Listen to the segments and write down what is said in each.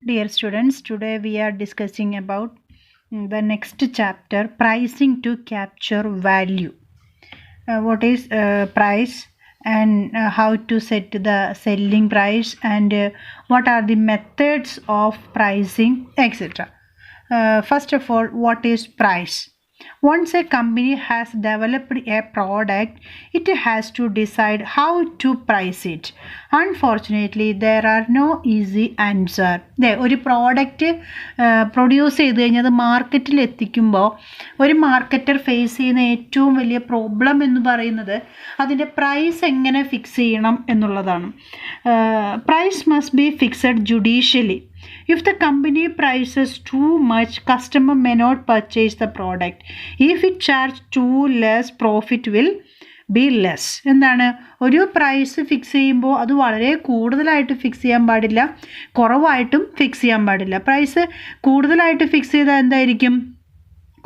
Dear students, today we are discussing about the next chapter, pricing to capture value. What is price and how to set the selling price and what are the methods of pricing, etc. First of all, what is price? Once a company has developed a product, it has to decide how to price it. Unfortunately, there are no easy answer. ഒരു product produce ചെയ്ത് കഴിഞ്ഞാൽ അത് മാർക്കറ്റിൽ എത്തിക്കുമ്പോൾ ഒരു marketer face ചെയ്യുന്ന ഏറ്റവും വലിയ problem എന്ന് പറയുന്നത് അതിൻ്റെ പ്രൈസ് എങ്ങനെ ഫിക്സ് ചെയ്യണം എന്നുള്ളതാണ്. Price must be fixed judicially. If the company prices too much, customer may not purchase the product. If it charges too less, profit will be less. എന്താണ്, ഒരു പ്രൈസ് ഫിക്സ് ചെയ്യുമ്പോൾ അത് വളരെ കൂടുതലായിട്ട് ഫിക്സ് ചെയ്യാൻ പാടില്ല, കുറവായിട്ടും ഫിക്സ് ചെയ്യാൻ പാടില്ല. പ്രൈസ് കൂടുതലായിട്ട് ഫിക്സ് ചെയ്താൽ എന്തായിരിക്കും?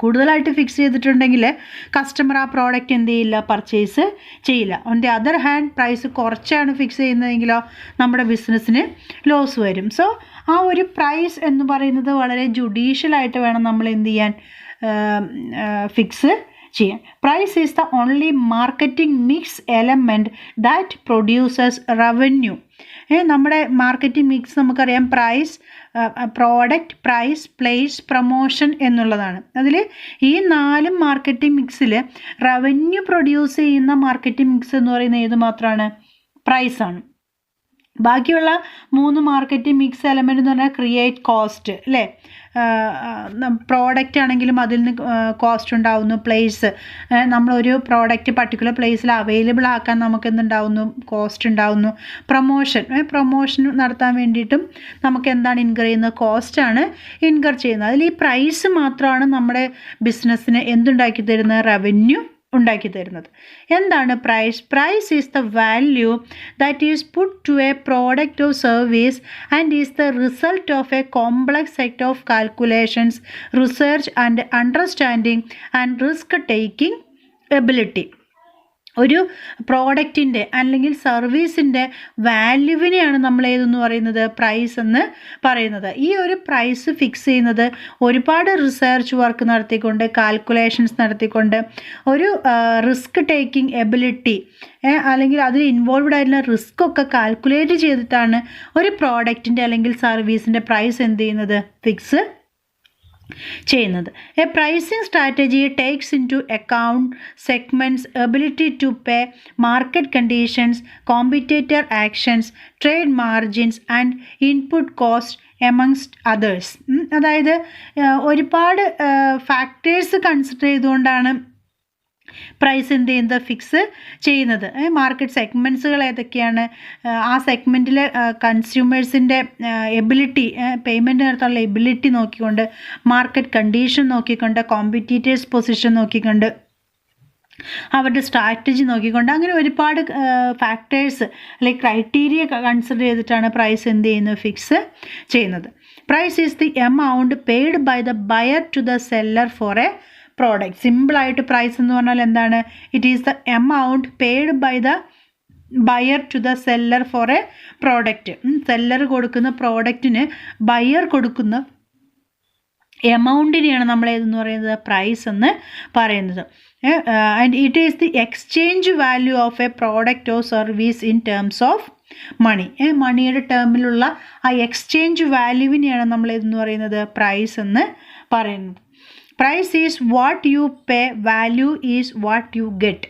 കൂടുതലായിട്ട് ഫിക്സ് ചെയ്തിട്ടുണ്ടെങ്കിൽ കസ്റ്റമർ ആ പ്രോഡക്റ്റ് എന്ത് ചെയ്യില്ല, പർച്ചേസ് ചെയ്യില്ല. On the other hand price കുറച്ചാണ് ഫിക്സ് ചെയ്യുന്നതെങ്കിലോ നമ്മുടെ ബിസിനസ്സിന് ലോസ് വരും. സോ ആ ഒരു പ്രൈസ് എന്ന് പറയുന്നത് വളരെ ജുഡീഷ്യലായിട്ട് വേണം നമ്മൾ എന്ത് ചെയ്യാൻ, ഫിക്സ് ചെയ്യാൻ. Price is the only marketing mix element that produces revenue. നമ്മുടെ മാർക്കറ്റിംഗ് മിക്സ് നമുക്കറിയാം, price, product, price, place, promotion എന്നുള്ളതാണ്. അതിൽ ഈ 4 മാർക്കറ്റിംഗ് മിക്സിൽ റവന്യൂ പ്രൊഡ്യൂസ് ചെയ്യുന്ന മാർക്കറ്റിംഗ് മിക്സ് എന്ന് പറയുന്നത് ഏത് മാത്രമാണ്? പ്രൈസാണ്. ബാക്കിയുള്ള 3 മാർക്കറ്റിംഗ് മിക്സ് എലമെൻ്റ് എന്ന് പറഞ്ഞാൽ ക്രിയേറ്റ് കോസ്റ്റ്, അല്ലേ? പ്രോഡക്റ്റ് ആണെങ്കിലും അതിൽ നിന്ന് കോസ്റ്റ് ഉണ്ടാവുന്നു. പ്ലേസ്, നമ്മളൊരു പ്രോഡക്റ്റ് പർട്ടിക്കുലർ പ്ലേസിൽ അവൈലബിൾ ആക്കാൻ നമുക്ക് എന്തുണ്ടാവുന്നു? കോസ്റ്റ് ഉണ്ടാവുന്നു. പ്രൊമോഷൻ നടത്താൻ വേണ്ടിയിട്ടും നമുക്ക് എന്താണ് ഇൻകർ ചെയ്യുന്നത്? കോസ്റ്റാണ് ഇൻകർ ചെയ്യുന്നത്. അതിൽ ഈ പ്രൈസ് മാത്രമാണ് നമ്മുടെ ബിസിനസ്സിന് എന്തുണ്ടാക്കി തരുന്നത്? റവന്യൂ ഉണ്ടാക്കി തരുന്നത്. എന്താണ് price? Price is the value that is put to a product of service and is the result of a complex set of calculations, research and understanding and risk taking ability. ഒരു പ്രോഡക്റ്റിൻ്റെ അല്ലെങ്കിൽ സർവീസിൻ്റെ വാല്യൂവിനെയാണ് നമ്മൾ ഏതെന്ന് പറയുന്നത്? പ്രൈസ് എന്ന് പറയുന്നത്. ഈ ഒരു പ്രൈസ് ഫിക്സ് ചെയ്യുന്നത് ഒരുപാട് റിസർച്ച് വർക്ക് നടത്തിക്കൊണ്ട്, കാൽക്കുലേഷൻസ് നടത്തിക്കൊണ്ട്, ഒരു റിസ്ക് ടേക്കിംഗ് എബിലിറ്റി അല്ലെങ്കിൽ അതിൽ ഇൻവോൾവ്ഡ് ആയിട്ടുള്ള റിസ്ക് ഒക്കെ കാൽക്കുലേറ്റ് ചെയ്തിട്ടാണ് ഒരു പ്രോഡക്റ്റിൻ്റെ അല്ലെങ്കിൽ സർവീസിൻ്റെ പ്രൈസ് എന്ത് ചെയ്യുന്നത്? ഫിക്സ് ചെയ്യുന്നത്. A pricing strategy takes into account segments, ability to pay, market conditions, competitor actions, trade margins and input cost amongst others. അതായത് ഒരുപാട് ഫാക്ടേഴ്സ് കൺസിഡർ ചെയ്തുകൊണ്ടാണ് പ്രൈസ് എന്ത് ചെയ്യുന്നത്? ഫിക്സ് ചെയ്യുന്നത്. മാർക്കറ്റ് സെഗ്മെൻറ്റ്സുകൾ ഏതൊക്കെയാണ്? ആ സെഗ്മെൻറ്റിലെ കൺസ്യൂമേഴ്സിൻ്റെ എബിലിറ്റി, പേയ്മെൻറ്റ് നടത്താനുള്ള എബിലിറ്റി നോക്കിക്കൊണ്ട്, മാർക്കറ്റ് കണ്ടീഷൻ നോക്കിക്കൊണ്ട്, കോമ്പറ്റീറ്റേഴ്സ് പൊസിഷൻ നോക്കിക്കൊണ്ട്, അവരുടെ സ്ട്രാറ്റജി നോക്കിക്കൊണ്ട്, അങ്ങനെ ഒരുപാട് ഫാക്ടേഴ്സ് അല്ലെങ്കിൽ ക്രൈറ്റീരിയ കൺസിഡർ ചെയ്തിട്ടാണ് പ്രൈസ് എന്ത് ചെയ്യുന്നത്? ഫിക്സ് ചെയ്യുന്നത്. Price is the amount paid by the buyer to the seller for a product. സിമ്പിളായിട്ട് പ്രൈസ് എന്ന് പറഞ്ഞാൽ എന്താണ്? It is the amount paid by the buyer to the seller for a product. Seller കൊടുക്കുന്ന പ്രോഡക്റ്റിന് buyer കൊടുക്കുന്ന എമൗണ്ടിനെയാണ് നമ്മൾ ഏതെന്ന് പറയുന്നത്? പ്രൈസ് എന്ന് പറയുന്നത്. And it is the exchange value of a product or service in terms of money. മണിയുടെ ടേമിലുള്ള ആ എക്സ്ചേഞ്ച് വാല്യൂവിനെയാണ് നമ്മൾ ഏതെന്ന് പറയുന്നത്? പ്രൈസ് എന്ന് പറയുന്നത്. Price is what you pay, value is what you get.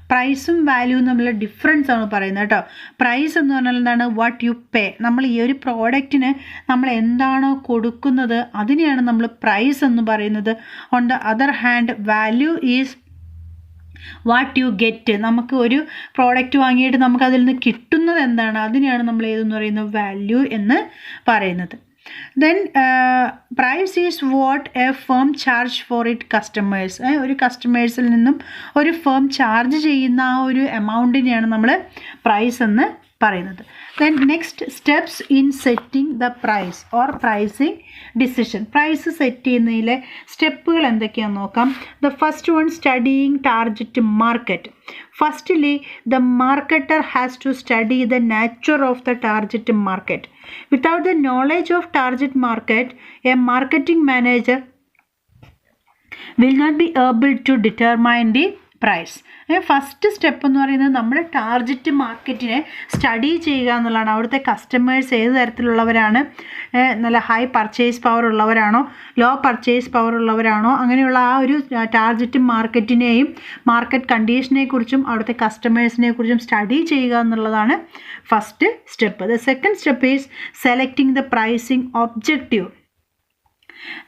പ്രൈസും വാല്യൂവും തമ്മിലുള്ള ഡിഫറൻസ് ആണ് പറയുന്നത് കേട്ടോ. പ്രൈസ് എന്ന് പറഞ്ഞാൽ എന്താണ്? വാട്ട് യു പേ. നമ്മൾ ഈ ഒരു പ്രോഡക്റ്റിന് നമ്മൾ എന്താണോ കൊടുക്കുന്നത് അതിനെയാണ് നമ്മൾ പ്രൈസ് എന്ന് പറയുന്നത്. On the other hand value is what you get. നമുക്ക് ഒരു പ്രോഡക്റ്റ് വാങ്ങിയിട്ട് നമുക്കതിൽ നിന്ന് കിട്ടുന്നത് എന്താണ്? അതിനെയാണ് നമ്മൾ ഏതെന്ന് പറയുന്നത്? വാല്യൂ എന്ന് പറയുന്നത്. Then price is what a firm charge for its customers. ഒരു കസ്റ്റമേഴ്സിൽ നിന്നും ഒരു ഫേം ചാർജ് ചെയ്യുന്ന ആ ഒരു എമൗണ്ടിനെയാണ് നമ്മൾ പ്രൈസ് എന്ന് പറയുന്നത്. Then next steps in setting the price or pricing decision. Price set ചെയ്യുന്നതിലെ സ്റ്റെപ്പുകൾ എന്തൊക്കെയാണെന്ന് നോക്കാം. The first one, studying target market. Firstly, the marketer has to study the nature of the target market. Without the knowledge of target market, a marketing manager will not be able to determine the price. First step എന്ന് പറയുന്നത് നമ്മുടെ target മാർക്കറ്റിനെ study ചെയ്യുക എന്നുള്ളതാണ്. അവിടുത്തെ customers ഏത് തരത്തിലുള്ളവരാണ്, നല്ല ഹൈ പർച്ചേസ് പവർ ഉള്ളവരാണോ, ലോ പർച്ചേസ് പവർ ഉള്ളവരാണോ, അങ്ങനെയുള്ള ആ ഒരു ടാർഗറ്റ് മാർക്കറ്റിനെയും മാർക്കറ്റ് കണ്ടീഷനെ കുറിച്ചും അവിടുത്തെ കസ്റ്റമേഴ്സിനെ കുറിച്ചും സ്റ്റഡി ചെയ്യുക എന്നുള്ളതാണ് first step. The second step is selecting the pricing objective.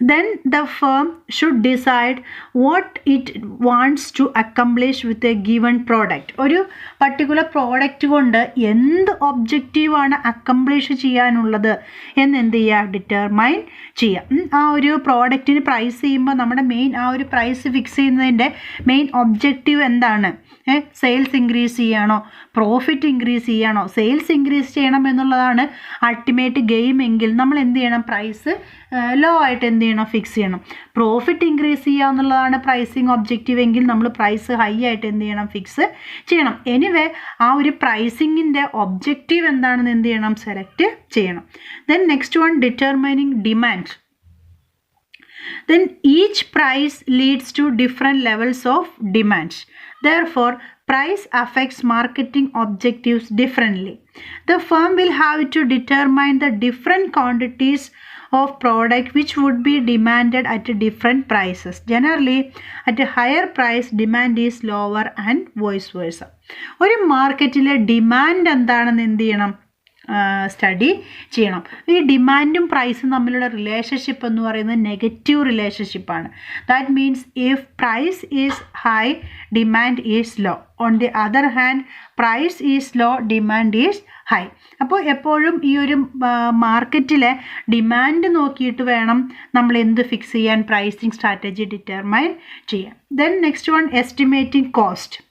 Then the firm should decide what it wants to accomplish with a given product. ഒരു പർട്ടിക്കുലർ പ്രോഡക്റ്റ് കൊണ്ട് എന്ത് ഒബ്ജക്റ്റീവാണ് അക്കംപ്ലിഷ് ചെയ്യാനുള്ളത് എന്ന് എന്ത് ചെയ്യുക, ഡിറ്റർമൈൻ ചെയ്യാം. ആ ഒരു പ്രോഡക്റ്റിന് പ്രൈസ് ചെയ്യുമ്പോൾ നമ്മുടെ മെയിൻ ആ ഒരു പ്രൈസ് ഫിക്സ് ചെയ്യുന്നതിൻ്റെ മെയിൻ ഒബ്ജക്റ്റീവ് എന്താണ്? സെയിൽസ് ഇൻക്രീസ് ചെയ്യണോ, പ്രോഫിറ്റ് ഇൻക്രീസ് ചെയ്യണോ? സെയിൽസ് ഇൻക്രീസ് ചെയ്യണം എന്നുള്ളതാണ് അൾട്ടിമേറ്റ് ഗെയിം എങ്കിൽ നമ്മൾ എന്ത് ചെയ്യണം, പ്രൈസ് ലോ ആയിട്ട് എന്ത് ചെയ്യണം, ഫിക്സ് ചെയ്യണം. പ്രോഫിറ്റ് ഇൻക്രീസ് ചെയ്യുക എന്നുള്ളതാണ് പ്രൈസിങ് ഒബ്ജക്റ്റീവ് എങ്കിൽ നമ്മൾ പ്രൈസ് ഹൈ ആയിട്ട് എന്ത് ചെയ്യണം, ഫിക്സ് ചെയ്യണം. എനിവേ ആ ഒരു പ്രൈസിങ്ങിൻ്റെ ഒബ്ജക്റ്റീവ് എന്താണെന്ന് എന്ത് ചെയ്യണം, സെലക്ട് ചെയ്യണം. Then next one, determining demand. Then each price leads to different levels of demands. Therefore, price affects marketing objectives differently. The firm will have to determine the different quantities of product which would be demanded at different prices. Generally, at a higher price, demand is lower and vice versa. ഒരു മാർക്കറ്റിലെ demand എന്താണെന്ന് എന്ത് ചെയ്യണം, study ചെയ്യണം. ഈ ഡിമാൻഡും പ്രൈസും തമ്മിലുള്ള റിലേഷൻഷിപ്പ് എന്ന് പറയുന്നത് നെഗറ്റീവ് റിലേഷൻഷിപ്പാണ്. That means if price is high, demand is low. On the other hand, price is low, demand is high. അപ്പോൾ എപ്പോഴും ഈ ഒരു മാർക്കറ്റിലെ ഡിമാൻഡ് നോക്കിയിട്ട് വേണം നമ്മൾ എന്ത് ഫിക്സ് ചെയ്യാൻ, പ്രൈസിങ് സ്ട്രാറ്റജി ഡിറ്റർമൈൻ ചെയ്യാൻ. Then next one, estimating cost.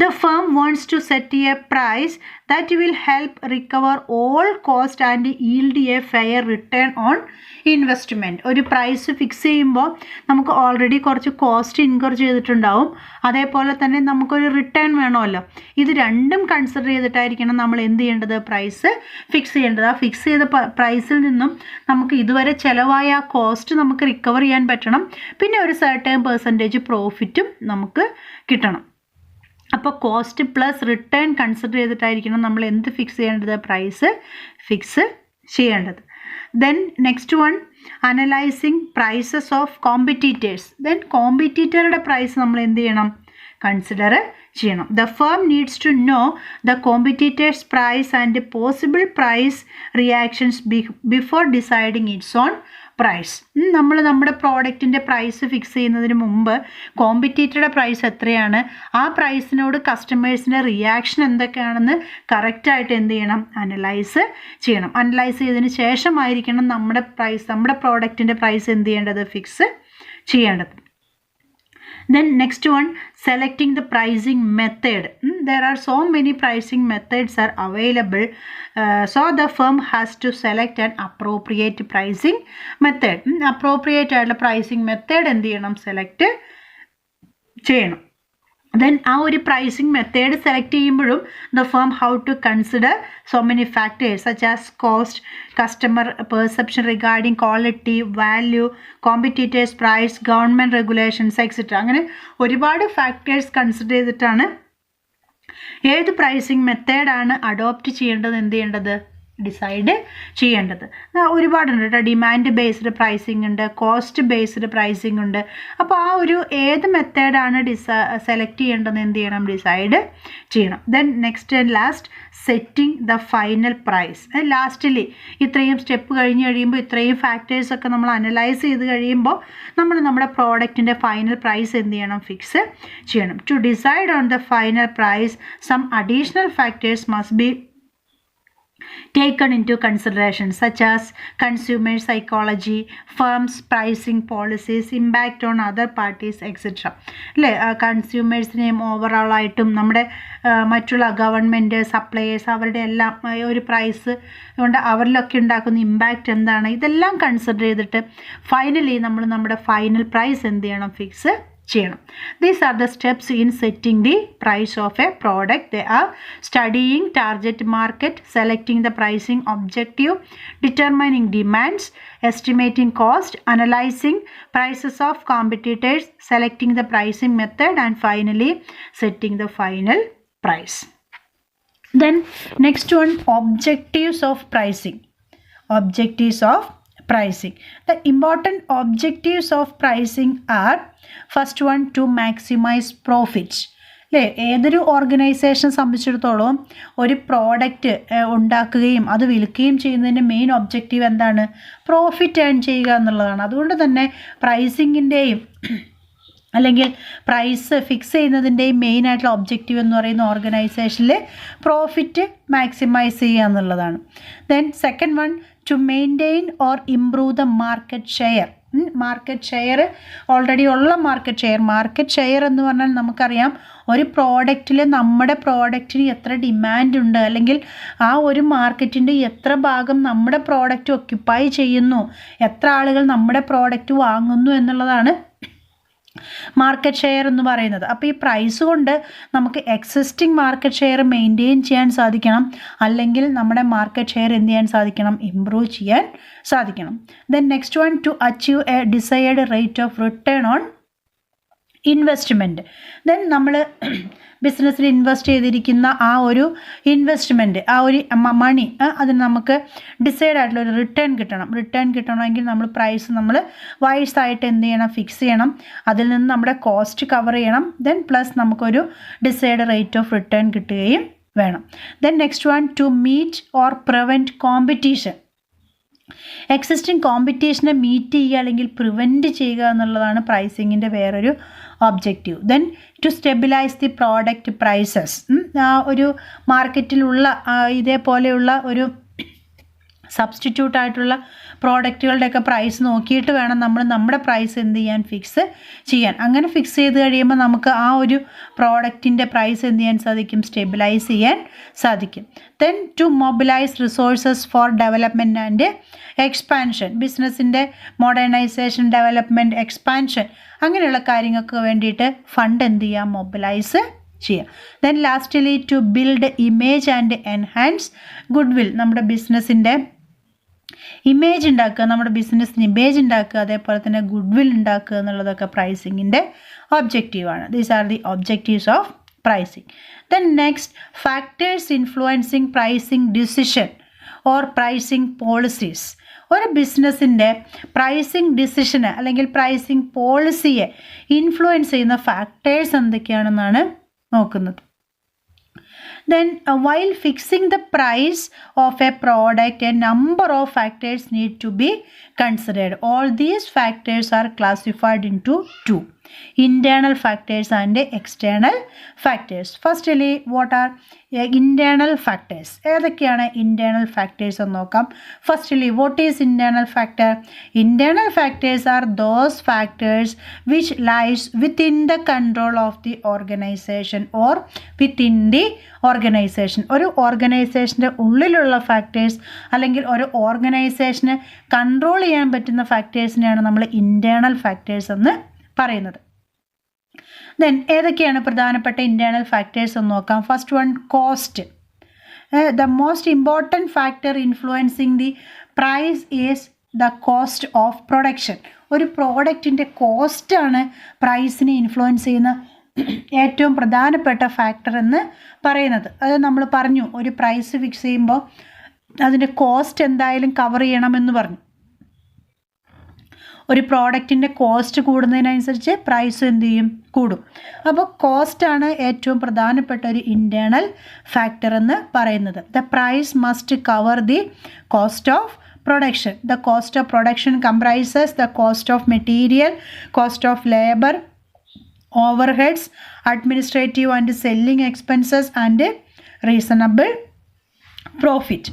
The firm wants to set a price that will help recover all cost and yield a fair return on investment. ഒരു പ്രൈസ് ഫിക്സ് ചെയ്യുമ്പോൾ നമുക്ക് already കുറച്ച് cost incur ചെയ്തിട്ടുണ്ടാവും, അതേപോലെ തന്നെ നമുക്കൊരു return വേണമല്ലോ. ഇത് രണ്ടും കൺസിഡർ ചെയ്തിട്ടായിരിക്കണം നമ്മൾ എന്ത് ചെയ്യേണ്ടത്, പ്രൈസ് ഫിക്സ് ചെയ്യേണ്ടത്. ആ ഫിക്സ് ചെയ്ത പ്രൈസിൽ നിന്നും നമുക്ക് ഇതുവരെ ചിലവായ ആ കോസ്റ്റ് നമുക്ക് റിക്കവർ ചെയ്യാൻ പറ്റണം, പിന്നെ ഒരു സർട്ടേൺ പെർസെൻറ്റേജ് പ്രോഫിറ്റും നമുക്ക് കിട്ടണം. അപ്പോൾ കോസ്റ്റ് പ്ലസ് റിട്ടേൺ കൺസിഡർ ചെയ്തിട്ടായിരിക്കണം നമ്മൾ എന്ത് ഫിക്സ് ചെയ്യേണ്ടത്, പ്രൈസ് ഫിക്സ് ചെയ്യേണ്ടത്. Then next one, analysing prices of competitors. Then കോമ്പറ്റീറ്ററുടെ പ്രൈസ് നമ്മൾ എന്ത് ചെയ്യണം, കൺസിഡർ ചെയ്യണം. The firm needs to know the competitors price and possible price reactions before deciding its own price. നമ്മൾ നമ്മുടെ പ്രോഡക്റ്റിൻ്റെ പ്രൈസ് ഫിക്സ് ചെയ്യുന്നതിന് മുമ്പ് കോമ്പറ്റീറ്ററുടെ പ്രൈസ് എത്രയാണ്, ആ പ്രൈസിനോട് കസ്റ്റമേഴ്സിൻ്റെ റിയാക്ഷൻ എന്തൊക്കെയാണെന്ന് കറക്റ്റായിട്ട് എന്ത് ചെയ്യണം, അനലൈസ് ചെയ്യണം. അനലൈസ് ചെയ്തതിന് ശേഷമായിരിക്കണം നമ്മുടെ പ്രോഡക്റ്റിൻ്റെ പ്രൈസ് എന്ത് ചെയ്യേണ്ടത്, ഫിക്സ് ചെയ്യേണ്ടത്. Then next one, selecting the pricing method. There are so many pricing methods are available, so the firm has to select an appropriate pricing method. Appropriate ആയിട്ടുള്ള pricing method എന്ത് ചെയ്യണം, select ചെയ്യണം. Then ആ ഒരു pricing method select ചെയ്യുമ്പോഴും the firm how to consider so many factors such as cost, customer perception regarding quality, value, competitors price, government regulations etcetera. അങ്ങനെ ഒരുപാട് factors consider ചെയ്തിട്ടാണ് ഏത് പ്രൈസിങ് മെത്തേഡാണ് അഡോപ്റ്റ് ചെയ്യേണ്ടത് എന്ത് ചെയ്യേണ്ടത്, ഡിസൈഡ് ചെയ്യേണ്ടത്. ഒരുപാടുണ്ട് കേട്ടോ. ഡിമാൻഡ് ബേസ്ഡ് പ്രൈസിംഗ് ഉണ്ട്, കോസ്റ്റ് ബേസ്ഡ് പ്രൈസിംഗ് ഉണ്ട്. അപ്പോൾ ആ ഒരു ഏത് മെത്തേഡാണ് സെലക്ട് ചെയ്യേണ്ടതെന്ന് എന്ത് ചെയ്യണം, ഡിസൈഡ് ചെയ്യണം. Then next and last, setting the final price. Lastly ഇത്രയും സ്റ്റെപ്പ് കഴിഞ്ഞ് കഴിയുമ്പോൾ, ഇത്രയും ഫാക്ടേഴ്സൊക്കെ നമ്മൾ അനലൈസ് ചെയ്ത് കഴിയുമ്പോൾ നമ്മൾ നമ്മുടെ പ്രോഡക്റ്റിൻ്റെ ഫൈനൽ പ്രൈസ് എന്ത് ചെയ്യണം, ഫിക്സ് ചെയ്യണം. To decide on the final price some additional factors must be taken into consideration, such as consumer psychology, firms' pricing policies, impact on other parties, etc. അല്ലേ, കൺസ്യൂമേഴ്സിനെയും ഓവറോളായിട്ടും നമ്മുടെ മറ്റുള്ള ഗവൺമെൻറ്, സപ്ലയേഴ്സ്, അവരുടെ എല്ലാം ഒരു price കൊണ്ട് അവരിലൊക്കെ ഉണ്ടാക്കുന്ന ഇമ്പാക്റ്റ് എന്താണ്, ഇതെല്ലാം കൺസിഡർ ചെയ്തിട്ട് ഫൈനലി നമ്മൾ നമ്മുടെ ഫൈനൽ പ്രൈസ് എന്ത് ചെയ്യണം, ഫിക്സ് ചെയ്യണം. These are the steps in setting the price of a product. They are studying target market, selecting the pricing objective, determining demands, estimating cost, analyzing prices of competitors, selecting the pricing method, and finally setting the final price. Then next one, objectives of pricing. Objectives of pricing. The important objectives of pricing are, first one, to maximize profits. അല്ലേ, ഏതൊരു ഓർഗനൈസേഷനെ സംബന്ധിച്ചിടത്തോളം ഒരു product ഉണ്ടാക്കുകയും അത് വിൽക്കുകയും ചെയ്യുന്നതിൻ്റെ main objective എന്താണ്, പ്രോഫിറ്റ് ഏൺ ചെയ്യുക എന്നുള്ളതാണ്. അതുകൊണ്ട് തന്നെ പ്രൈസിങ്ങിൻ്റെയും അല്ലെങ്കിൽ പ്രൈസ് ഫിക്സ് ചെയ്യുന്നതിൻ്റെയും മെയിൻ ആയിട്ടുള്ള ഒബ്ജക്റ്റീവ് എന്ന് പറയുന്ന ഓർഗനൈസേഷനിൽ പ്രോഫിറ്റ് മാക്സിമൈസ് ചെയ്യുക എന്നുള്ളതാണ്. Then second one, to maintain or improve the market share. Market share, already ഉള്ള മാർക്കറ്റ് ഷെയർ എന്ന് പറഞ്ഞാൽ നമുക്കറിയാം ഒരു പ്രോഡക്റ്റിൽ നമ്മുടെ പ്രോഡക്റ്റിന് എത്ര ഡിമാൻഡ് ഉണ്ട്, അല്ലെങ്കിൽ ആ ഒരു മാർക്കറ്റിൻ്റെ എത്ര ഭാഗം നമ്മുടെ പ്രോഡക്റ്റ് ഒക്യുപ്പൈ ചെയ്യുന്നു, എത്ര ആളുകൾ നമ്മുടെ പ്രോഡക്റ്റ് വാങ്ങുന്നു എന്നുള്ളതാണ് മാർക്കറ്റ് ഷെയർ എന്ന് പറയുന്നത്. അപ്പോൾ ഈ പ്രൈസ് കൊണ്ട് നമുക്ക് എക്സിസ്റ്റിംഗ് മാർക്കറ്റ് ഷെയർ മെയിൻറ്റെയിൻ ചെയ്യാൻ സാധിക്കണം, അല്ലെങ്കിൽ നമ്മുടെ മാർക്കറ്റ് ഷെയർ എന്ത് ചെയ്യാൻ സാധിക്കണം, ഇംപ്രൂവ് ചെയ്യാൻ സാധിക്കണം. Then next one, to achieve a desired rate of return on investment. Then നമ്മൾ ബിസിനസ്സിൽ ഇൻവെസ്റ്റ് ചെയ്തിരിക്കുന്ന ആ ഒരു ഇൻവെസ്റ്റ്മെൻറ്റ്, ആ ഒരു മണി, അതിന് നമുക്ക് ഡിസൈഡ് ആയിട്ടുള്ള ഒരു റിട്ടേൺ കിട്ടണമെങ്കിൽ നമ്മൾ പ്രൈസ് നമ്മൾ വൈസായിട്ട് എന്ത് ചെയ്യണം, ഫിക്സ് ചെയ്യണം. അതിൽ നിന്ന് നമ്മുടെ കോസ്റ്റ് കവർ ചെയ്യണം. ദെൻ പ്ലസ് നമുക്കൊരു ഡിസൈഡ് റേറ്റ് ഓഫ് റിട്ടേൺ കിട്ടുകയും വേണം. Then next one, to meet or prevent competition. Existing കോമ്പറ്റീഷനെ മീറ്റ് ചെയ്യുക അല്ലെങ്കിൽ പ്രിവെൻറ്റ് ചെയ്യുക എന്നുള്ളതാണ് പ്രൈസിങ്ങിൻ്റെ വേറൊരു objective. Then to stabilise the product prices. ആ ഒരു മാർക്കറ്റിലുള്ള ഇതേപോലെയുള്ള ഒരു സബ്സ്റ്റിറ്റ്യൂട്ട് ആയിട്ടുള്ള പ്രോഡക്റ്റുകളുടെയൊക്കെ പ്രൈസ് നോക്കിയിട്ട് വേണം നമ്മൾ നമ്മുടെ പ്രൈസ് എന്ത് ചെയ്യാൻ, ഫിക്സ് ചെയ്യാൻ. അങ്ങനെ ഫിക്സ് ചെയ്ത് കഴിയുമ്പോൾ നമുക്ക് ആ ഒരു പ്രോഡക്റ്റിൻ്റെ പ്രൈസ് എന്ത് ചെയ്യാൻ സാധിക്കും, സ്റ്റെബിലൈസ് ചെയ്യാൻ സാധിക്കും. Then to mobilise resources for development and expansion. ബിസിനസ്സിൻ്റെ മോഡേണൈസേഷൻ, ഡെവലപ്മെൻറ്റ്, എക്സ്പാൻഷൻ അങ്ങനെയുള്ള കാര്യങ്ങൾക്ക് വേണ്ടിയിട്ട് ഫണ്ട് എന്ത് ചെയ്യാം, മൊബിലൈസ് ചെയ്യാം. Then lastly to build image and enhance goodwill. നമ്മുടെ ബിസിനസ്സിൻ്റെ ഇമേജ് ഉണ്ടാക്കുക, നമ്മുടെ ബിസിനസ്സിന് ഇമേജ് ഉണ്ടാക്കുക, അതേപോലെ തന്നെ ഗുഡ് വിൽ ഉണ്ടാക്കുക എന്നുള്ളതൊക്കെ പ്രൈസിങ്ങിൻ്റെ ഒബ്ജക്റ്റീവാണ്. These are the objectives of pricing. Then next, factors influencing pricing decision or pricing policies. ഒരു ബിസിനസ്സിൻ്റെ പ്രൈസിങ് ഡിസിഷന് അല്ലെങ്കിൽ പ്രൈസിങ് പോളിസിയെ ഇൻഫ്ലുവൻസ് ചെയ്യുന്ന ഫാക്ടേഴ്സ് എന്തൊക്കെയാണെന്നാണ് നോക്കുന്നത്. Then while fixing the price of a product, a number of factors need to be considered. All these factors are classified into two: internal factors and external factors. Firstly, what are internal factors? ഏതൊക്കെയാണ് internal factors എന്ന് നോക്കാം. Firstly, what is internal factor? Internal factors are those factors which lies within the control of the organization or within the organization. ഒരു ഓർഗനൈസേഷൻ്റെ ഉള്ളിലുള്ള factors അല്ലെങ്കിൽ ഒരു ഓർഗനൈസേഷന് control ചെയ്യാൻ പറ്റുന്ന ഫാക്ടേഴ്സിനെയാണ് നമ്മൾ ഇൻറ്റേർണൽ ഫാക്ടേഴ്സ് എന്ന് പറയുന്നത്. ദെൻ ഏതൊക്കെയാണ് പ്രധാനപ്പെട്ട ഇൻറ്റേർണൽ ഫാക്ടേഴ്സ് എന്ന് നോക്കാം. First one, cost. The most important factor influencing the price is the cost of production. ഒരു പ്രോഡക്റ്റിൻ്റെ കോസ്റ്റാണ് പ്രൈസിനെ ഇൻഫ്ലുവൻസ് ചെയ്യുന്ന ഏറ്റവും പ്രധാനപ്പെട്ട ഫാക്ടർ എന്ന് പറയുന്നത്. അത് നമ്മൾ പറഞ്ഞു, ഒരു പ്രൈസ് ഫിക്സ് ചെയ്യുമ്പോൾ അതിൻ്റെ കോസ്റ്റ് എന്തായാലും കവർ ചെയ്യണമെന്ന് പറഞ്ഞു. ഒരു പ്രോഡക്റ്റിൻ്റെ കോസ്റ്റ് കൂടുന്നതിനനുസരിച്ച് പ്രൈസ് എന്ത് ചെയ്യും, കൂടും. അപ്പോൾ കോസ്റ്റാണ് ഏറ്റവും പ്രധാനപ്പെട്ട ഒരു ഇൻറ്റേർണൽ ഫാക്ടർ എന്ന് പറയുന്നത്. The price must cover the cost of production. The cost of production comprises the cost of material, cost of labour, overheads, administrative and selling expenses and reasonable profit.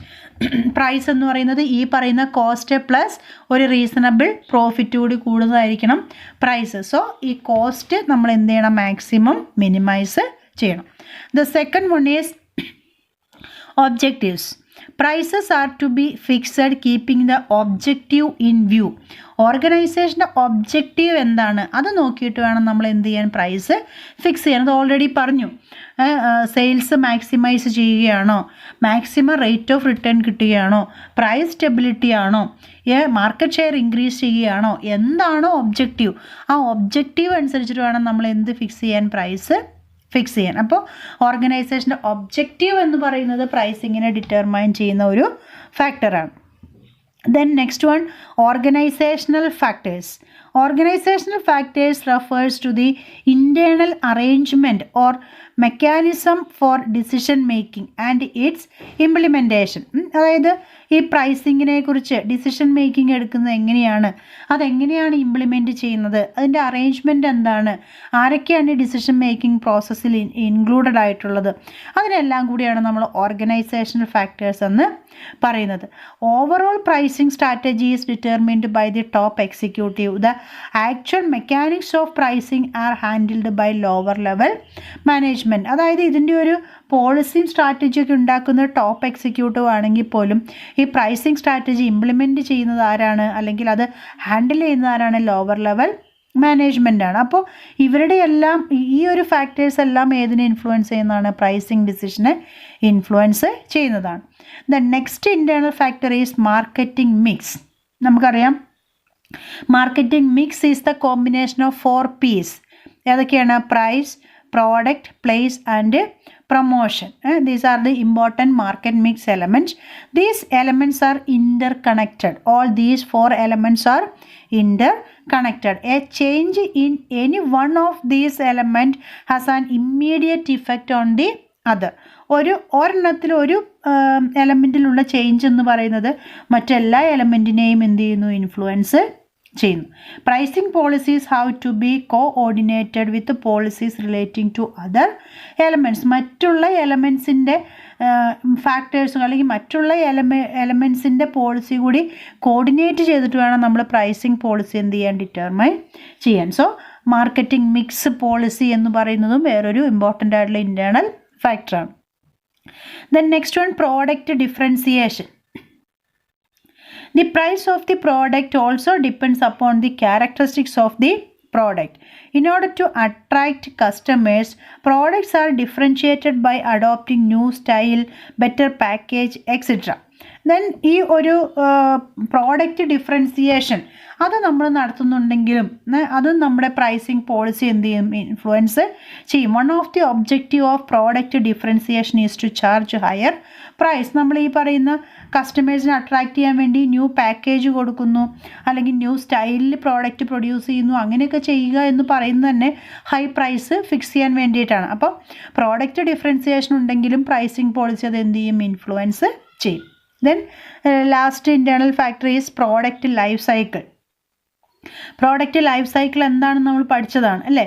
Price എന്ന് പറയുന്നത് ഈ പറയുന്ന cost plus ഒരു reasonable profit കൂടി കൂടുന്നതായിരിക്കണം price. So ഈ cost നമ്മൾ എന്ത് ചെയ്യണം, മാക്സിമം മിനിമൈസ് ചെയ്യണം. The second one is objectives. Prices are to be fixed keeping the objective in view. ഓർഗനൈസേഷൻ്റെ objective എന്താണ് അത് നോക്കിയിട്ട് വേണം നമ്മൾ എന്ത് ചെയ്യാൻ, പ്രൈസ് ഫിക്സ് ചെയ്യാൻ. അത് ഓൾറെഡി പറഞ്ഞു. സെയിൽസ് മാക്സിമൈസ് ചെയ്യുകയാണോ, മാക്സിമം റേറ്റ് ഓഫ് റിട്ടേൺ കിട്ടുകയാണോ, പ്രൈസ് സ്റ്റെബിലിറ്റി ആണോ, മാർക്കറ്റ് ഷെയർ ഇൻക്രീസ് ചെയ്യുകയാണോ, എന്താണോ ഒബ്ജക്റ്റീവ്, ആ ഒബ്ജക്റ്റീവ് അനുസരിച്ചിട്ട് വേണം നമ്മൾ എന്ത് ഫിക്സ് ചെയ്യാൻ, പ്രൈസ് ഫിക്സ് ചെയ്യാൻ. അപ്പോൾ ഓർഗനൈസേഷൻ്റെ ഒബ്ജക്റ്റീവ് എന്ന് പറയുന്നത് പ്രൈസിങ്ങിനെ ഡിറ്റർമൈൻ ചെയ്യുന്ന ഒരു ഫാക്ടറാണ്. Then next one, organizational factors. Organizational factors refers to the internal arrangement or mechanism for decision making and its implementation. അതായത് ഈ പ്രൈസിങ്ങിനെ കുറിച്ച് ഡിസിഷൻ മേക്കിംഗ് എടുക്കുന്നത് എങ്ങനെയാണ്, അതെങ്ങനെയാണ് ഇംപ്ലിമെൻറ്റ് ചെയ്യുന്നത്, അതിൻ്റെ അറേഞ്ച്മെൻറ്റ് എന്താണ്, ആരൊക്കെയാണ് ഈ ഡിസിഷൻ മേക്കിംഗ് പ്രോസസ്സിൽ ഇൻക്ലൂഡഡ് ആയിട്ടുള്ളത്, അതിനെല്ലാം കൂടിയാണ് നമ്മൾ ഓർഗനൈസേഷണൽ ഫാക്ടേഴ്സ് എന്ന് പറയുന്നത്. Overall pricing strategy is determined by the top executive. The actual mechanics of pricing are handled by lower level management. അതായത് ഇതിൻ്റെ ഒരു പോളിസിയും സ്ട്രാറ്റജിയൊക്കെ ഉണ്ടാക്കുന്നത് ടോപ്പ് എക്സിക്യൂട്ടീവ് ആണെങ്കിൽ പോലും ഈ പ്രൈസിംഗ് സ്ട്രാറ്റജി ഇംപ്ലിമെൻറ്റ് ചെയ്യുന്നത് ആരാണ്, അല്ലെങ്കിൽ അത് ഹാൻഡിൽ ചെയ്യുന്നത് ആരാണ്, ലോവർ ലെവൽ മാനേജ്മെൻ്റ് ആണ്. അപ്പോൾ ഇവരുടെ എല്ലാം ഈ ഒരു ഫാക്ടേഴ്സ് എല്ലാം ഏതിനെ ഇൻഫ്ലുവൻസ് ചെയ്യുന്നതാണ്, പ്രൈസിംഗ് ഡിസിഷനെ ഇൻഫ്ലുവൻസ് ചെയ്യുന്നതാണ്. The next internal factor is marketing mix. നമുക്കറിയാം marketing mix is the combination of 4 P's. ഏതൊക്കെയാണ്, price, product, place and promotion. These are the important market mix elements. These elements are interconnected. All these 4 elements are interconnected. A change in any one of these elements has an immediate effect on the other. ഒരെണ്ണത്തിൽ ഒരു എലമെൻറ്റിലുള്ള change എന്ന് പറയുന്നത് മറ്റെല്ലാ എലമെൻറ്റിനെയും എന്ത് ചെയ്യുന്നു, influence ചെയ്യുന്നു. Pricing policies have to be coordinated with policies relating to other elements. മറ്റുള്ള എലമെൻറ്റ്സിൻ്റെ ഫാക്ടേഴ്സും അല്ലെങ്കിൽ മറ്റുള്ള എലമെൻറ്റ്സിൻ്റെ പോളിസി കൂടി കോർഡിനേറ്റ് ചെയ്തിട്ട് വേണം നമ്മൾ പ്രൈസിംഗ് പോളിസി എന്ത് ചെയ്യാൻ, ഡിറ്റർമൈൻ ചെയ്യാൻ. സോ മാർക്കറ്റിംഗ് മിക്സ് പോളിസി എന്ന് പറയുന്നതും വേറൊരു ഇമ്പോർട്ടൻ്റ് ആയിട്ടുള്ള ഇൻറ്റേർണൽ ഫാക്ടറാണ്. Then next one, product differentiation. The price of the product also depends upon the characteristics of the product. In order to attract customers, products are differentiated by adopting new style, better package, etc. Then ഈ ഒരു product differentiation അത് നമ്മൾ നടത്തുന്നുണ്ടെങ്കിലും അതും നമ്മുടെ pricing policy എന്ത് ചെയ്യും, influence ചെയ്യും. One of the objective of product differentiation is to charge higher price. നമ്മൾ ഈ പറയുന്ന കസ്റ്റമേഴ്സിനെ അട്രാക്റ്റ് ചെയ്യാൻ വേണ്ടി ന്യൂ പാക്കേജ് കൊടുക്കുന്നു, അല്ലെങ്കിൽ ന്യൂ സ്റ്റൈലിൽ പ്രോഡക്റ്റ് പ്രൊഡ്യൂസ് ചെയ്യുന്നു, അങ്ങനെയൊക്കെ ചെയ്യുക എന്ന് പറയുന്നത് തന്നെ ഹൈ പ്രൈസ് ഫിക്സ് ചെയ്യാൻ വേണ്ടിയിട്ടാണ്. അപ്പോൾ പ്രോഡക്റ്റ് ഡിഫറൻസിയേഷൻ ഉണ്ടെങ്കിലും പ്രൈസിങ് പോളിസി അത് എന്ത് ചെയ്യും, ഇൻഫ്ലുവൻസ് ചെയ്യും. Then last internal factor is product life cycle. Product life cycle എന്താണെന്ന് നമ്മൾ പഠിച്ചതാണ് അല്ലേ.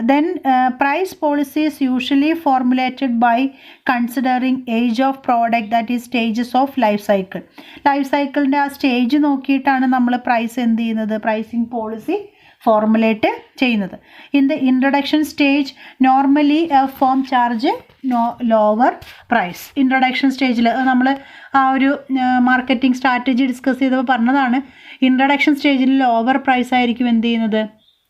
Then price policy is usually formulated by considering age of product, that is stages of life cycle. Life സൈക്കിളിൻ്റെ ആ സ്റ്റേജ് നോക്കിയിട്ടാണ് നമ്മൾ price എന്ത് ചെയ്യുന്നത്, പ്രൈസിങ് പോളിസി ഫോർമുലേറ്റ് ചെയ്യുന്നത്. In the introduction stage normally firm charge lower price. Introduction സ്റ്റേജിൽ നമ്മൾ ആ ഒരു മാർക്കറ്റിംഗ് സ്ട്രാറ്റജി ഡിസ്കസ് ചെയ്തപ്പോൾ പറഞ്ഞതാണ്, ഇൻട്രൊഡക്ഷൻ സ്റ്റേജിൽ ലോവർ പ്രൈസ് ആയിരിക്കും എന്ത് ചെയ്യുന്നത്,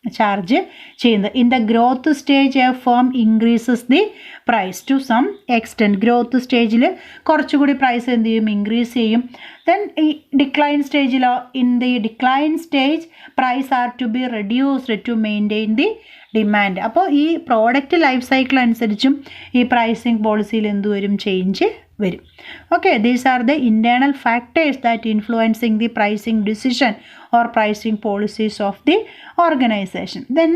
ചാർജ് ചെയ്യുന്നത്. In the growth stage a firm increases the price to some extent. Growth സ്റ്റേജിൽ കുറച്ചുകൂടി പ്രൈസ് എന്ത് ചെയ്യും, ഇൻക്രീസ് ചെയ്യും. ദെൻ ഈ ഡിക്ലൈൻ സ്റ്റേജിലോ, in the decline stage price are to be reduced to maintain the demand. അപ്പോൾ ഈ പ്രോഡക്റ്റ് ലൈഫ് സൈക്കിൾ അനുസരിച്ചും ഈ പ്രൈസിങ് പോളിസിയിൽ എന്ത് വരും, ചേഞ്ച് വരും. Okay, these are the internal factors that influencing the pricing decision or pricing policies of the organization. Then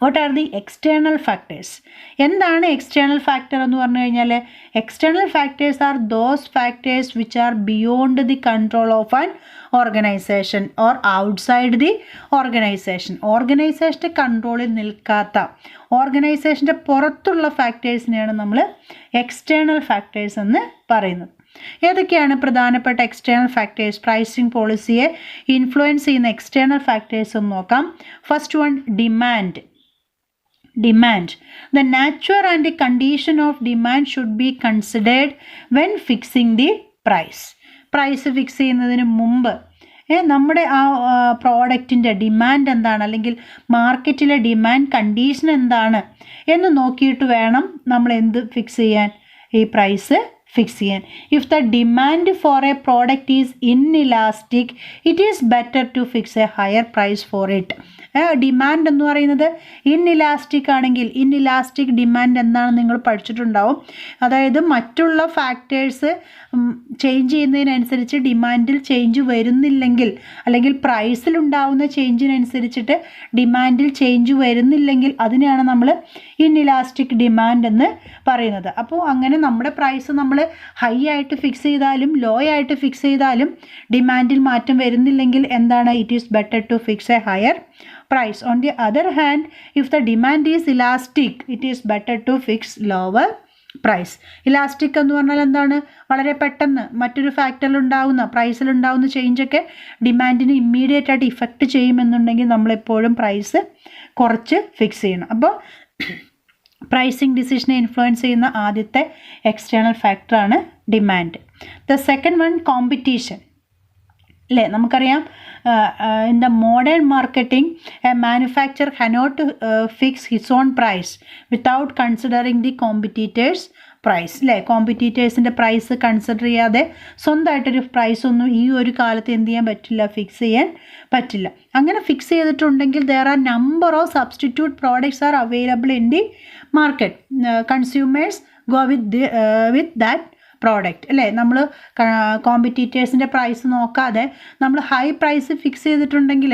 what are the external factors? എന്താണ് external factor എന്ന് പറഞ്ഞു കഴിഞ്ഞാൽ, external factors are those factors which are beyond the control of an organisation or outside the organisation. ഓർഗനൈസേഷൻ്റെ കൺട്രോളിൽ നിൽക്കാത്ത, ഓർഗനൈസേഷൻ്റെ പുറത്തുള്ള ഫാക്ടേഴ്സിനെയാണ് നമ്മൾ external factors എന്ന് പറയുന്നത്. ഏതൊക്കെയാണ് പ്രധാനപ്പെട്ട എക്സ്റ്റേണൽ ഫാക്ടേഴ്സ്? പ്രൈസിങ് പോളിസിയെ ഇൻഫ്ലുവൻസ് ചെയ്യുന്ന എക്സ്റ്റേണൽ ഫാക്ടേഴ്സ് ഒന്ന് നോക്കാം. First one, demand. The nature and the condition of demand should be considered when fixing the price. Price fix ചെയ്യുന്നതിന് മുമ്പ് നമ്മുടെ ആ പ്രോഡക്റ്റിൻ്റെ ഡിമാൻഡ് എന്താണ്, അല്ലെങ്കിൽ മാർക്കറ്റിലെ ഡിമാൻഡ് കണ്ടീഷൻ എന്താണ് എന്ന് നോക്കിയിട്ട് വേണം നമ്മൾ എന്ത് ഫിക്സ് ചെയ്യാൻ, ഈ പ്രൈസ് ഫിക്സ് ചെയ്യാൻ. If the demand for a product is inelastic it is better to fix a higher price for it. Demand എന്ന് പറയുന്നത് ഇൻഇലാസ്റ്റിക് ആണെങ്കിൽ, ഇൻഇലാസ്റ്റിക് ഡിമാൻഡ് എന്താണെന്ന് നിങ്ങൾ പഠിച്ചിട്ടുണ്ടാവും. അതായത് മറ്റുള്ള ഫാക്ടേഴ്സ് ചേഞ്ച് ചെയ്യുന്നതിനനുസരിച്ച് ഡിമാൻഡിൽ ചേഞ്ച് വരുന്നില്ലെങ്കിൽ, അല്ലെങ്കിൽ പ്രൈസിലുണ്ടാവുന്ന ചേഞ്ചിനനുസരിച്ചിട്ട് ഡിമാൻഡിൽ ചേഞ്ച് വരുന്നില്ലെങ്കിൽ അതിനെയാണ് നമ്മൾ ഇൻഇലാസ്റ്റിക് ഡിമാൻഡ് എന്ന് പറയുന്നത്. അപ്പോൾ അങ്ങനെ നമ്മുടെ പ്രൈസ് നമ്മൾ ഹൈ ആയിട്ട് ഫിക്സ് ചെയ്താലും ലോ ആയിട്ട് ഫിക്സ് ചെയ്താലും ഡിമാൻഡിൽ മാറ്റം വരുന്നില്ലെങ്കിൽ എന്താണ്, it is better to fix a higher price. On the other hand, if the demand is elastic, it is better to fix lower price. Elastic എന്ന് പറഞ്ഞാൽ എന്താണ്, വളരെ പെട്ടെന്ന് മറ്റൊരു ഫാക്ടറിലുണ്ടാവുന്ന പ്രൈസിലുണ്ടാവുന്ന ചേഞ്ചൊക്കെ ഡിമാൻഡിന് ഇമ്മീഡിയറ്റ് ആയിട്ട് ഇഫക്റ്റ് ചെയ്യുമെന്നുണ്ടെങ്കിൽ നമ്മളെപ്പോഴും പ്രൈസ് കുറച്ച് ഫിക്സ് ചെയ്യണം. അപ്പോൾ പ്രൈസിങ് ഡിസിഷനെ ഇൻഫ്ലുവൻസ് ചെയ്യുന്ന ആദ്യത്തെ എക്സ്റ്റേണൽ ഫാക്ടറാണ് demand. The second one, competition. അല്ലേ, നമുക്കറിയാം in the modern marketing a manufacturer cannot fix his own price without considering the competitors price. അല്ലേ, കോമ്പറ്റീറ്റേഴ്സിൻ്റെ പ്രൈസ് കൺസിഡർ ചെയ്യാതെ സ്വന്തമായിട്ടൊരു പ്രൈസ് ഒന്നും ഈ ഒരു കാലത്ത് എന്ത് ചെയ്യാൻ പറ്റില്ല, ഫിക്സ് ചെയ്യാൻ പറ്റില്ല. അങ്ങനെ ഫിക്സ് ചെയ്തിട്ടുണ്ടെങ്കിൽ there are number of substitute products are available in the market. Consumers go with that product. അല്ലേ, നമ്മൾ കോമ്പറ്റീറ്റേഴ്സിൻ്റെ പ്രൈസ് നോക്കാതെ നമ്മൾ ഹൈ പ്രൈസ് ഫിക്സ് ചെയ്തിട്ടുണ്ടെങ്കിൽ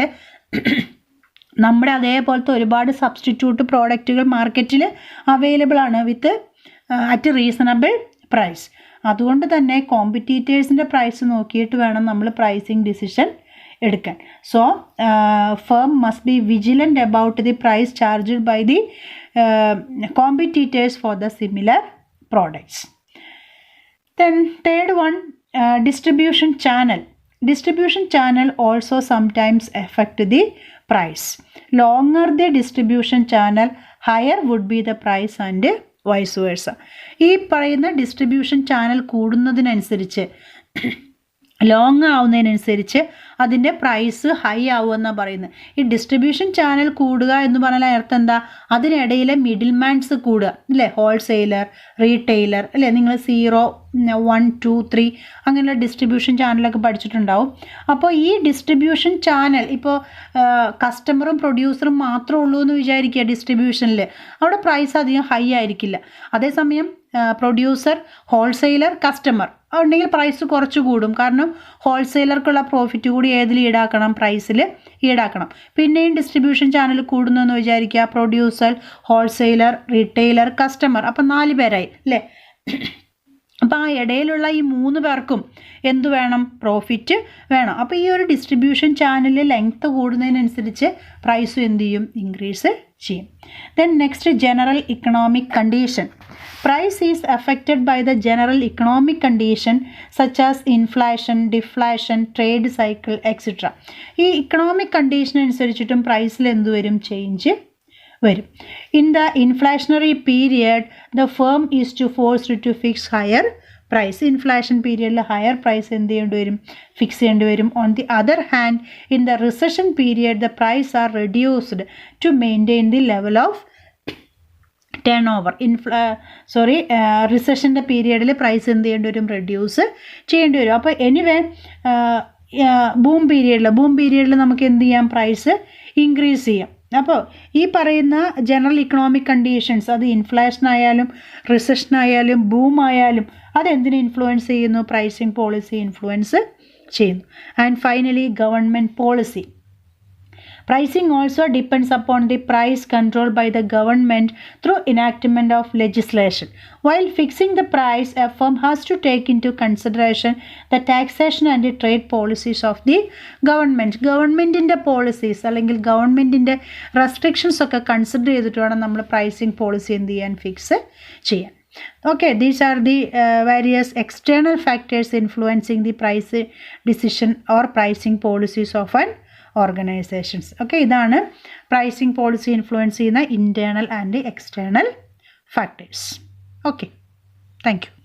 നമ്മുടെ അതേപോലത്തെ ഒരുപാട് സബ്സ്റ്റിറ്റ്യൂട്ട് പ്രോഡക്റ്റുകൾ മാർക്കറ്റിൽ അവൈലബിൾ ആണ് വിത്ത് അറ്റ് റീസണബിൾ പ്രൈസ്. അതുകൊണ്ട് തന്നെ കോമ്പറ്റീറ്റേഴ്സിൻ്റെ പ്രൈസ് നോക്കിയിട്ട് വേണം നമ്മൾ പ്രൈസിങ് ഡിസിഷൻ എടുക്കാൻ. So firm must be vigilant about the price charged by the competitors for the similar products. Then third one, distribution channel. Distribution channel also sometimes affect the price. Longer the distribution channel, higher would be the price and vice versa. ഈ പറയുന്ന distribution channel കൂടുന്നതിനനുസരിച്ച്, long ആവുന്നതിനനുസരിച്ച് അതിൻ്റെ price high ആവുമെന്നാണ് പറയുന്നത്. ഈ distribution channel കൂടുക എന്ന് പറഞ്ഞാൽ അർത്ഥം എന്താ, അതിനിടയിലെ മിഡിൽ മാൻസ് കൂടുക. അല്ലേ, ഹോൾസെയിലർ, റീറ്റെയിലർ, അല്ലേ, നിങ്ങൾ 0, 1, 2, 3 അങ്ങനെയുള്ള ഡിസ്ട്രിബ്യൂഷൻ ചാനലൊക്കെ പഠിച്ചിട്ടുണ്ടാവും. അപ്പോൾ ഈ ഡിസ്ട്രിബ്യൂഷൻ ചാനൽ ഇപ്പോൾ കസ്റ്റമറും പ്രൊഡ്യൂസറും മാത്രമേ ഉള്ളൂ എന്ന് വിചാരിക്കുക ഡിസ്ട്രിബ്യൂഷനിൽ, അവിടെ പ്രൈസ് അധികം ഹൈ ആയിരിക്കില്ല. അതേസമയം പ്രൊഡ്യൂസർ, ഹോൾസെയിലർ, കസ്റ്റമർ ഉണ്ടെങ്കിൽ പ്രൈസ് കുറച്ച് കൂടും. കാരണം ഹോൾസെയിലർക്കുള്ള പ്രോഫിറ്റ് കൂടി ഏതിൽ ഈടാക്കണം, പ്രൈസിൽ ഈടാക്കണം. പിന്നെയും ഡിസ്ട്രിബ്യൂഷൻ ചാനൽ കൂടുന്നു എന്ന് വിചാരിക്കുക, പ്രൊഡ്യൂസർ, ഹോൾസെയിലർ, റീറ്റെയിലർ, കസ്റ്റമർ, അപ്പം 4 പേരായി അല്ലേ. അപ്പോൾ ആ ഇടയിലുള്ള ഈ 3 പേർക്കും എന്ത് വേണം, പ്രോഫിറ്റ് വേണം. അപ്പോൾ ഈ ഒരു ഡിസ്ട്രിബ്യൂഷൻ ചാനലിൽ ലെങ്ത്ത് കൂടുന്നതിനനുസരിച്ച് പ്രൈസും എന്ത് ചെയ്യും, ഇൻക്രീസ് ചെയ്യും. Then next, general economic condition. Price is affected by the general economic condition such as inflation, deflation, trade cycle, etc. ഈ ഇക്കണോമിക് കണ്ടീഷൻ അനുസരിച്ചിട്ടും പ്രൈസിൽ എന്ത് വരും, ചേഞ്ച് വരും. In the inflationary period the firm is to forced to fix higher price. Inflation പീരിയഡിൽ higher price എന്ത് ചെയ്യേണ്ടി വരും, ഫിക്സ് ചെയ്യേണ്ടി വരും. On the other hand in the recession period the price are reduced to maintain the level of turnover. റിസഷൻ്റെ പീരിയഡിൽ price എന്ത് ചെയ്യേണ്ടി വരും, റെഡ്യൂസ് ചെയ്യേണ്ടി വരും. അപ്പോൾ എനിവേ ബൂം പീരിയഡിൽ നമുക്ക് എന്ത് ചെയ്യാം, പ്രൈസ് ഇൻക്രീസ് ചെയ്യാം. അപ്പോൾ ഈ പറയുന്ന ജനറൽ ഇക്കണോമിക് കണ്ടീഷൻസ്, അത് ഇൻഫ്ലേഷൻ ആയാലും റിസഷൻ ആയാലും ബൂം ആയാലും, അതെന്തിനെ ഇൻഫ്ലുവൻസ് ചെയ്യുന്നു, പ്രൈസിങ് പോളിസി ഇൻഫ്ലുവൻസ് ചെയ്യുന്നു. And finally government policy. Pricing also depends upon the price control by the government through enactment of legislation. While fixing the price, a firm has to take into consideration the taxation and the trade policies of the government. ഗവൺമെൻറ്റിൻ്റെ policies അല്ലെങ്കിൽ ഗവൺമെൻറ്റിൻ്റെ restrictions ഒക്കെ consider ചെയ്തിട്ട് വേണം നമ്മൾ pricing policy എന്ത് ചെയ്യാൻ fix ചെയ്യാൻ. Okay, these are the various external factors influencing the price decision or pricing policies of an organizations. Okay, ഇതാണ് pricing policy influence ചെയ്യുന്ന internal and external factors. Okay, thank you.